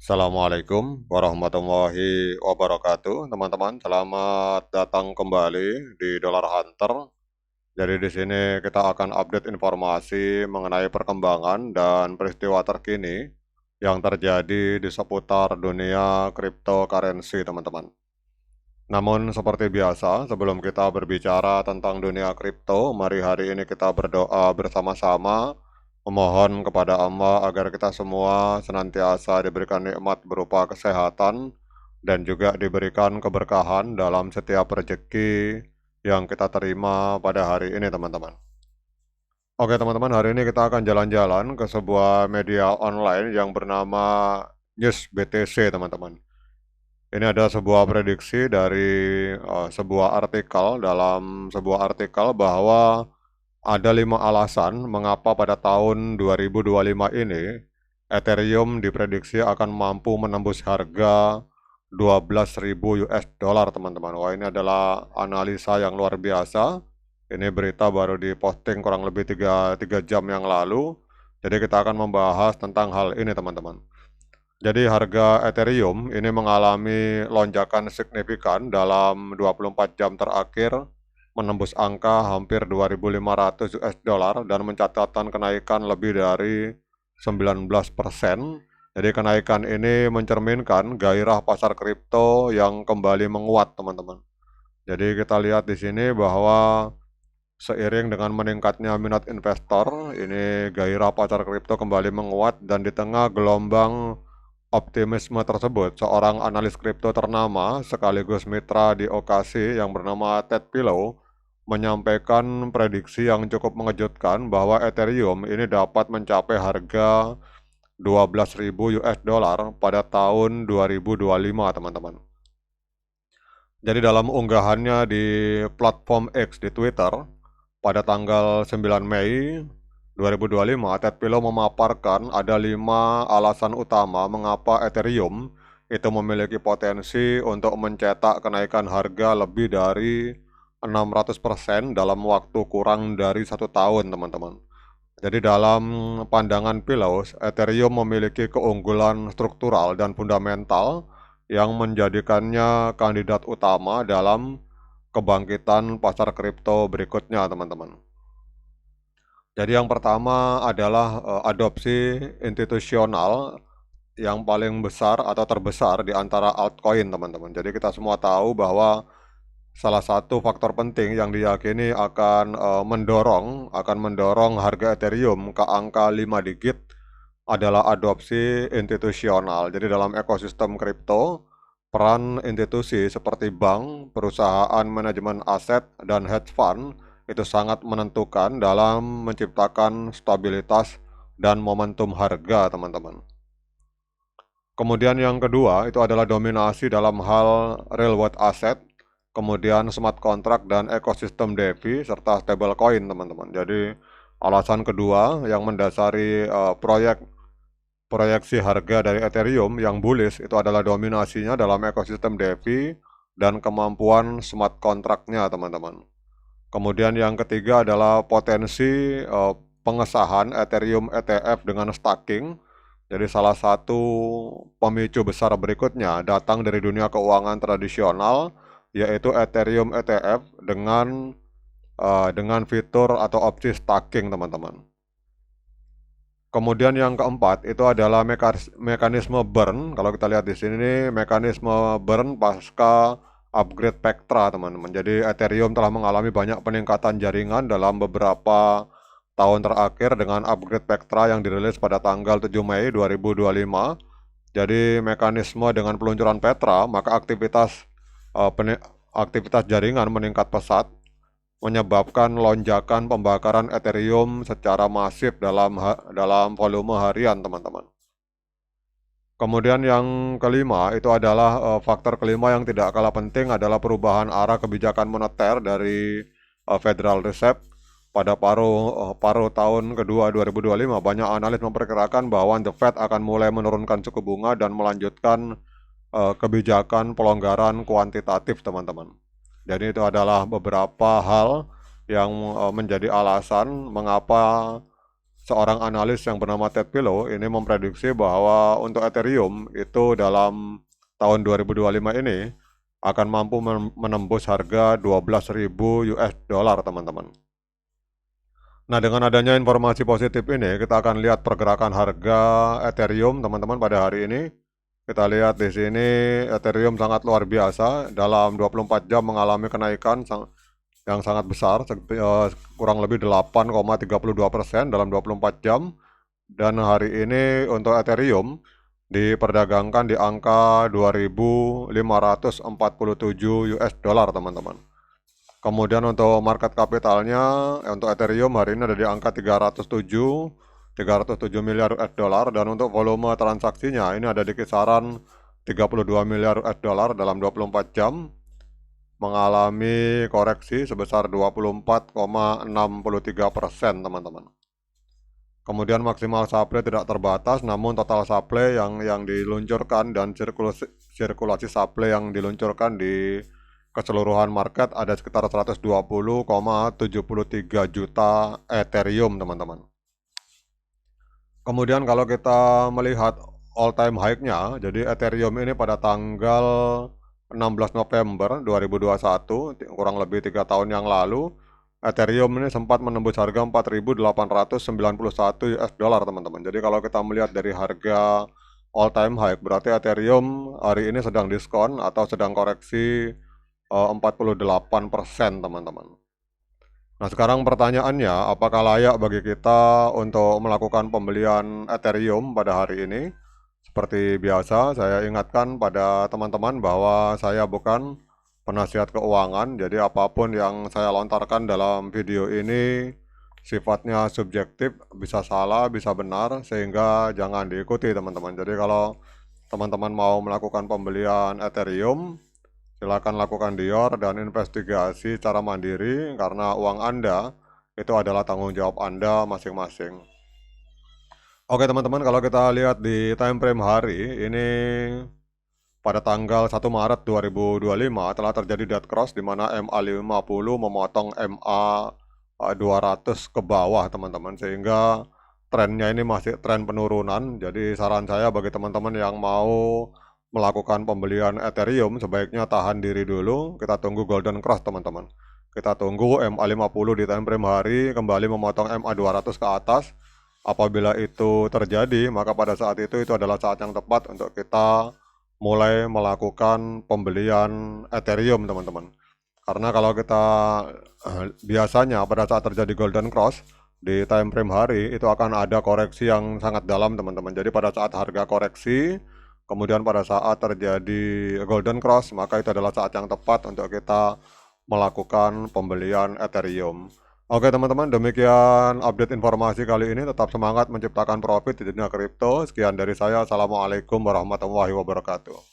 Assalamualaikum warahmatullahi wabarakatuh, teman-teman. Selamat datang kembali di Dollar Hunter. Jadi di sini kita akan update informasi mengenai perkembangan dan peristiwa terkini yang terjadi di seputar dunia cryptocurrency, teman-teman. Namun seperti biasa, sebelum kita berbicara tentang dunia kripto, mari hari ini kita berdoa bersama-sama memohon kepada Allah agar kita semua senantiasa diberikan nikmat berupa kesehatan dan juga diberikan keberkahan dalam setiap rezeki yang kita terima pada hari ini, teman-teman. Oke, teman-teman, hari ini kita akan jalan-jalan ke sebuah media online yang bernama News BTC, teman-teman. Ini ada sebuah prediksi dari sebuah artikel, dalam sebuah artikel bahwa ada 5 alasan mengapa pada tahun 2025 ini Ethereum diprediksi akan mampu menembus harga 12.000 US dollar, teman-teman. Wah, ini adalah analisa yang luar biasa. Ini berita baru diposting kurang lebih 3 jam yang lalu. Jadi kita akan membahas tentang hal ini, teman-teman. Jadi harga Ethereum ini mengalami lonjakan signifikan dalam 24 jam terakhir, menembus angka hampir 2.500 US dollar dan mencatatkan kenaikan lebih dari 19%. Jadi kenaikan ini mencerminkan gairah pasar kripto yang kembali menguat, teman-teman. Jadi kita lihat di sini bahwa seiring dengan meningkatnya minat investor, ini gairah pasar kripto kembali menguat dan di tengah gelombang optimisme tersebut, seorang analis kripto ternama sekaligus mitra di Okasi yang bernama Ted Pillow menyampaikan prediksi yang cukup mengejutkan bahwa Ethereum ini dapat mencapai harga 12.000 US dollar pada tahun 2025, teman-teman. Jadi dalam unggahannya di platform X di Twitter pada tanggal 9 Mei 2025, Ted Pillow memaparkan ada 5 alasan utama mengapa Ethereum itu memiliki potensi untuk mencetak kenaikan harga lebih dari 600% dalam waktu kurang dari 1 tahun, teman-teman. Jadi dalam pandangan Pillow, Ethereum memiliki keunggulan struktural dan fundamental yang menjadikannya kandidat utama dalam kebangkitan pasar kripto berikutnya, teman-teman. Jadi yang pertama adalah adopsi institusional yang paling besar atau terbesar di antara altcoin, teman-teman. Jadi kita semua tahu bahwa salah satu faktor penting yang diyakini akan mendorong harga Ethereum ke angka 5 digit adalah adopsi institusional. Jadi dalam ekosistem kripto, peran institusi seperti bank, perusahaan manajemen aset, dan hedge fund itu sangat menentukan dalam menciptakan stabilitas dan momentum harga, teman-teman. Kemudian yang kedua itu adalah dominasi dalam hal real world asset, kemudian smart contract dan ekosistem DeFi serta stablecoin, teman-teman. Jadi alasan kedua yang mendasari proyeksi harga dari Ethereum yang bullish itu adalah dominasinya dalam ekosistem DeFi dan kemampuan smart contract-nya, teman-teman. Kemudian yang ketiga adalah potensi pengesahan Ethereum ETF dengan staking. Jadi salah satu pemicu besar berikutnya datang dari dunia keuangan tradisional, yaitu Ethereum ETF dengan fitur atau opsi staking, teman-teman. Kemudian yang keempat itu adalah mekanisme burn. Kalau kita lihat di sini mekanisme burn pasca upgrade Spectra, teman-teman. Jadi Ethereum telah mengalami banyak peningkatan jaringan dalam beberapa tahun terakhir dengan upgrade Spectra yang dirilis pada tanggal 7 Mei 2025. Jadi mekanisme dengan peluncuran Petra, maka aktivitas jaringan meningkat pesat, menyebabkan lonjakan pembakaran Ethereum secara masif dalam volume harian, teman-teman. Kemudian yang kelima itu adalah faktor kelima yang tidak kalah penting adalah perubahan arah kebijakan moneter dari Federal Reserve pada paruh tahun kedua 2025. Banyak analis memperkirakan bahwa The Fed akan mulai menurunkan suku bunga dan melanjutkan kebijakan pelonggaran kuantitatif, teman-teman. Jadi itu adalah beberapa hal yang menjadi alasan mengapa seorang analis yang bernama Ted Pillow ini memprediksi bahwa untuk Ethereum itu dalam tahun 2025 ini akan mampu menembus harga 12.000 US dollar, teman-teman. Nah, dengan adanya informasi positif ini, kita akan lihat pergerakan harga Ethereum, teman-teman, pada hari ini. Kita lihat di sini Ethereum sangat luar biasa, dalam 24 jam mengalami kenaikan yang sangat besar, kurang lebih 8,32% dalam 24 jam. Dan hari ini untuk Ethereum diperdagangkan di angka 2.547 US dollar, teman-teman. Kemudian untuk market kapitalnya untuk Ethereum hari ini ada di angka 307 miliar US dollar, dan untuk volume transaksinya ini ada di kisaran 32 miliar US dollar dalam 24 jam, mengalami koreksi sebesar 24,63%, teman-teman. Kemudian maksimal supply tidak terbatas, namun total supply yang diluncurkan dan sirkulasi supply yang diluncurkan di keseluruhan market ada sekitar 120,73 juta Ethereum, teman-teman. Kemudian kalau kita melihat all time high-nya, jadi Ethereum ini pada tanggal 16 November 2021, kurang lebih 3 tahun yang lalu, Ethereum ini sempat menembus harga 4.891 US dollar, teman-teman. Jadi kalau kita melihat dari harga all time high, berarti Ethereum hari ini sedang diskon atau sedang koreksi 48%, teman-teman. Nah, sekarang pertanyaannya, apakah layak bagi kita untuk melakukan pembelian Ethereum pada hari ini? Seperti biasa, saya ingatkan pada teman-teman bahwa saya bukan penasihat keuangan, jadi apapun yang saya lontarkan dalam video ini sifatnya subjektif, bisa salah, bisa benar, sehingga jangan diikuti, teman-teman. Jadi kalau teman-teman mau melakukan pembelian Ethereum, silakan lakukan dior dan investigasi secara mandiri, karena uang Anda itu adalah tanggung jawab Anda masing-masing. Oke, teman-teman, kalau kita lihat di time frame hari ini, pada tanggal 1 Maret 2025 telah terjadi dead cross di mana MA50 memotong MA200 ke bawah, teman-teman, sehingga trennya ini masih tren penurunan. Jadi saran saya bagi teman-teman yang mau melakukan pembelian Ethereum sebaiknya tahan diri dulu, kita tunggu golden cross, teman-teman. Kita tunggu MA50 di time frame hari kembali memotong MA200 ke atas. Apabila itu terjadi, maka pada saat itu adalah saat yang tepat untuk kita mulai melakukan pembelian Ethereum, teman-teman. Karena kalau kita biasanya pada saat terjadi golden cross di time frame hari itu akan ada koreksi yang sangat dalam, teman-teman. Jadi pada saat harga koreksi, kemudian pada saat terjadi golden cross, maka itu adalah saat yang tepat untuk kita melakukan pembelian Ethereum. Oke, teman-teman, demikian update informasi kali ini. Tetap semangat menciptakan profit di dunia kripto. Sekian dari saya. Assalamualaikum warahmatullahi wabarakatuh.